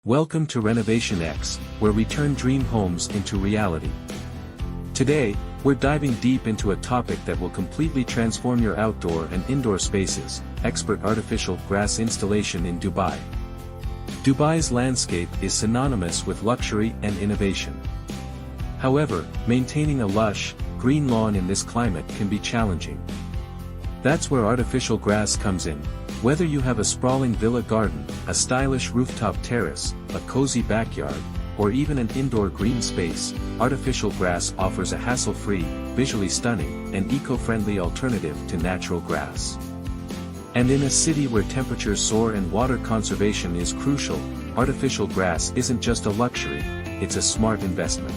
Welcome to RenovationX, where we turn dream homes into reality. Today, we're diving deep into a topic that will completely transform your outdoor and indoor spaces: expert artificial grass installation in Dubai. Dubai's landscape is synonymous with luxury and innovation. However, maintaining a lush, green lawn in this climate can be challenging. That's where artificial grass comes in. Whether you have a sprawling villa garden, a stylish rooftop terrace, a cozy backyard, or even an indoor green space, artificial grass offers a hassle-free, visually stunning, and eco-friendly alternative to natural grass. And in a city where temperatures soar and water conservation is crucial, artificial grass isn't just a luxury, it's a smart investment.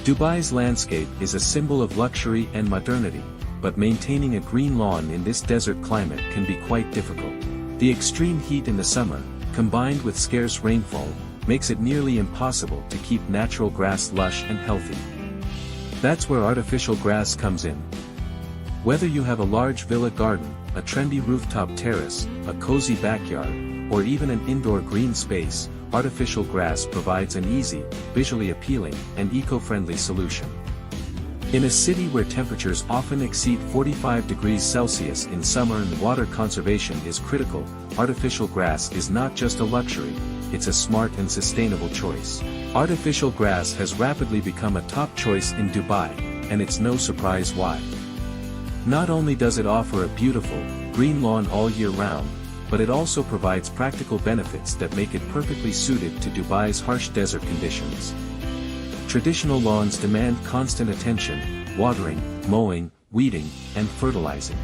Dubai's landscape is a symbol of luxury and modernity, but maintaining a green lawn in this desert climate can be quite difficult. The extreme heat in the summer, combined with scarce rainfall, makes it nearly impossible to keep natural grass lush and healthy. That's where artificial grass comes in. Whether you have a large villa garden, a trendy rooftop terrace, a cozy backyard, or even an indoor green space, artificial grass provides an easy, visually appealing, and eco-friendly solution. In a city where temperatures often exceed 45 degrees Celsius in summer and water conservation is critical, artificial grass is not just a luxury, it's a smart and sustainable choice. Artificial grass has rapidly become a top choice in Dubai, and it's no surprise why. Not only does it offer a beautiful, green lawn all year round, but it also provides practical benefits that make it perfectly suited to Dubai's harsh desert conditions. Traditional lawns demand constant attention: watering, mowing, weeding, and fertilizing.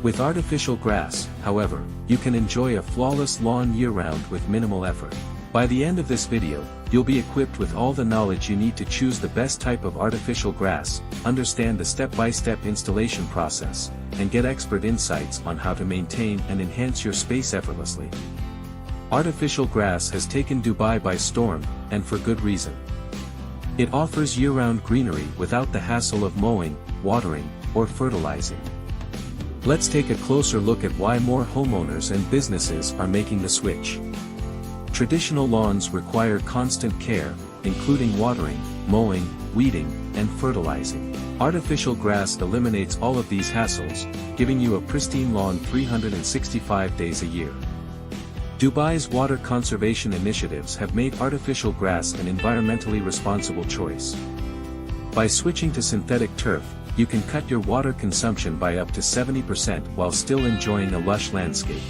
With artificial grass, however, you can enjoy a flawless lawn year-round with minimal effort. By the end of this video, you'll be equipped with all the knowledge you need to choose the best type of artificial grass, understand the step-by-step installation process, and get expert insights on how to maintain and enhance your space effortlessly. Artificial grass has taken Dubai by storm, and for good reason. It offers year-round greenery without the hassle of mowing, watering, or fertilizing. Let's take a closer look at why more homeowners and businesses are making the switch. Traditional lawns require constant care, including watering, mowing, weeding, and fertilizing. Artificial grass eliminates all of these hassles, giving you a pristine lawn 365 days a year. Dubai's water conservation initiatives have made artificial grass an environmentally responsible choice. By switching to synthetic turf, you can cut your water consumption by up to 70% while still enjoying a lush landscape.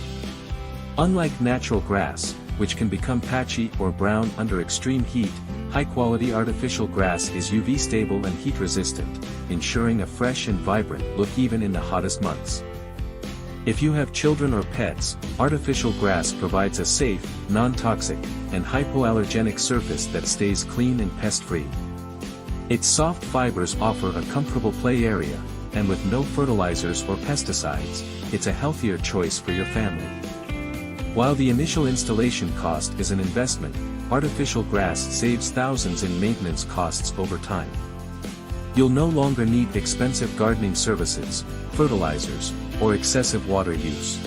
Unlike natural grass, which can become patchy or brown under extreme heat, high-quality artificial grass is UV stable and heat-resistant, ensuring a fresh and vibrant look even in the hottest months. If you have children or pets, artificial grass provides a safe, non-toxic, and hypoallergenic surface that stays clean and pest-free. Its soft fibers offer a comfortable play area, and with no fertilizers or pesticides, it's a healthier choice for your family. While the initial installation cost is an investment, artificial grass saves thousands in maintenance costs over time. You'll no longer need expensive gardening services, fertilizers, or excessive water use.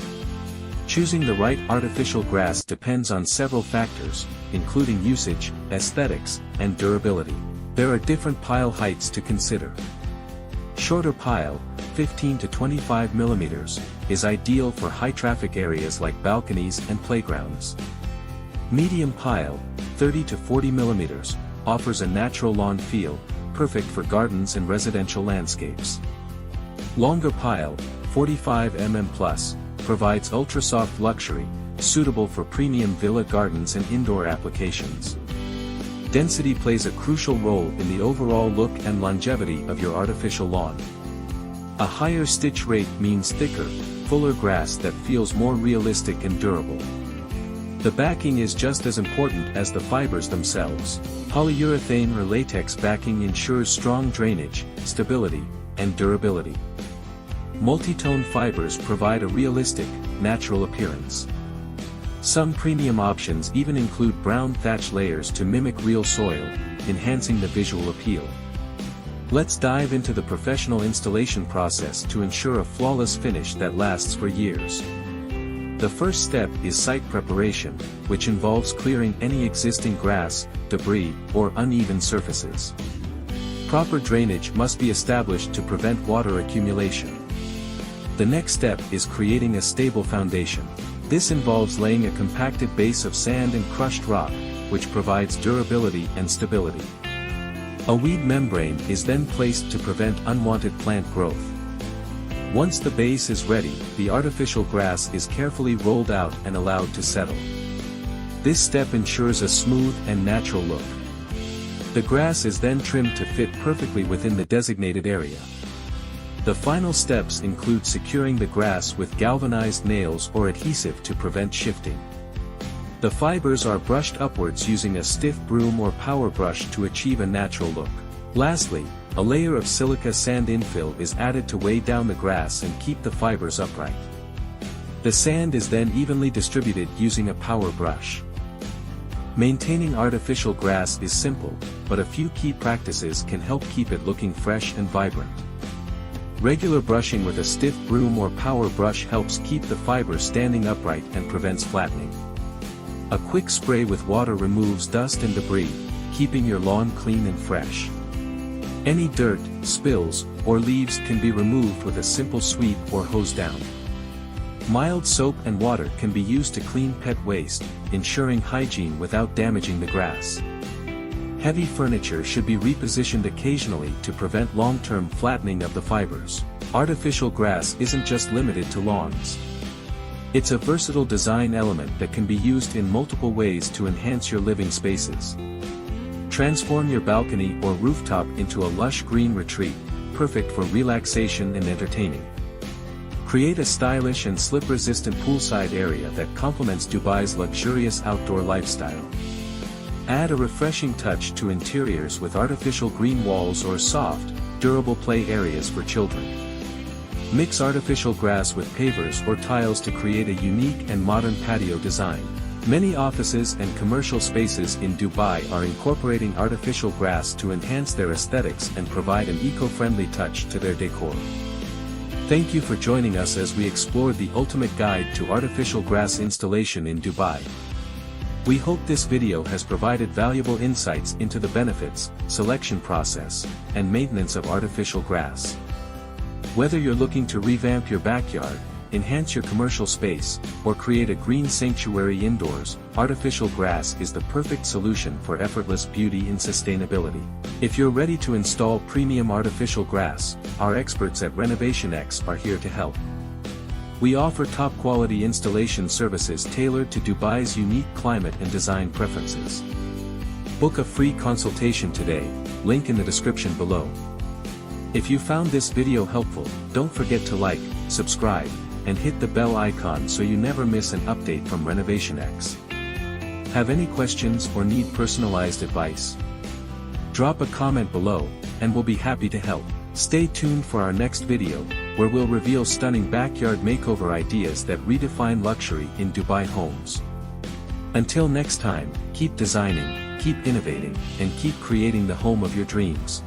Choosing the right artificial grass depends on several factors, including usage, aesthetics, and durability. There are different pile heights to consider. Shorter pile, 15 to 25 mm, is ideal for high-traffic areas like balconies and playgrounds. Medium pile, 30 to 40 mm, offers a natural lawn feel, perfect for gardens and residential landscapes. Longer pile, 45 mm+, provides ultra-soft luxury, suitable for premium villa gardens and indoor applications. Density plays a crucial role in the overall look and longevity of your artificial lawn. A higher stitch rate means thicker, fuller grass that feels more realistic and durable. The backing is just as important as the fibers themselves. Polyurethane or latex backing ensures strong drainage, stability, and durability. Multi-tone fibers provide a realistic, natural appearance. Some premium options even include brown thatch layers to mimic real soil, enhancing the visual appeal. Let's dive into the professional installation process to ensure a flawless finish that lasts for years. The first step is site preparation, which involves clearing any existing grass, debris, or uneven surfaces. Proper drainage must be established to prevent water accumulation. The next step is creating a stable foundation. This involves laying a compacted base of sand and crushed rock, which provides durability and stability. A weed membrane is then placed to prevent unwanted plant growth. Once the base is ready, the artificial grass is carefully rolled out and allowed to settle. This step ensures a smooth and natural look. The grass is then trimmed to fit perfectly within the designated area. The final steps include securing the grass with galvanized nails or adhesive to prevent shifting. The fibers are brushed upwards using a stiff broom or power brush to achieve a natural look. Lastly, a layer of silica sand infill is added to weigh down the grass and keep the fibers upright. The sand is then evenly distributed using a power brush. Maintaining artificial grass is simple, but a few key practices can help keep it looking fresh and vibrant. Regular brushing with a stiff broom or power brush helps keep the fibers standing upright and prevents flattening. A quick spray with water removes dust and debris, keeping your lawn clean and fresh. Any dirt, spills, or leaves can be removed with a simple sweep or hose down. Mild soap and water can be used to clean pet waste, ensuring hygiene without damaging the grass. Heavy furniture should be repositioned occasionally to prevent long-term flattening of the fibers. Artificial grass isn't just limited to lawns. It's a versatile design element that can be used in multiple ways to enhance your living spaces. Transform your balcony or rooftop into a lush green retreat, perfect for relaxation and entertaining. Create a stylish and slip-resistant poolside area that complements Dubai's luxurious outdoor lifestyle. Add a refreshing touch to interiors with artificial green walls or soft, durable play areas for children. Mix artificial grass with pavers or tiles to create a unique and modern patio design. Many offices and commercial spaces in Dubai are incorporating artificial grass to enhance their aesthetics and provide an eco-friendly touch to their decor. Thank you for joining us as we explored the ultimate guide to artificial grass installation in Dubai. We hope this video has provided valuable insights into the benefits, selection process, and maintenance of artificial grass. Whether you're looking to revamp your backyard, enhance your commercial space, or create a green sanctuary indoors, artificial grass is the perfect solution for effortless beauty and sustainability. If you're ready to install premium artificial grass, our experts at RenovationX are here to help. We offer top-quality installation services tailored to Dubai's unique climate and design preferences. Book a free consultation today, link in the description below. If you found this video helpful, don't forget to like, subscribe, and hit the bell icon so you never miss an update from RenovationX. Have any questions or need personalized advice? Drop a comment below, and we'll be happy to help. Stay tuned for our next video, where we'll reveal stunning backyard makeover ideas that redefine luxury in Dubai homes. Until next time, keep designing, keep innovating, and keep creating the home of your dreams.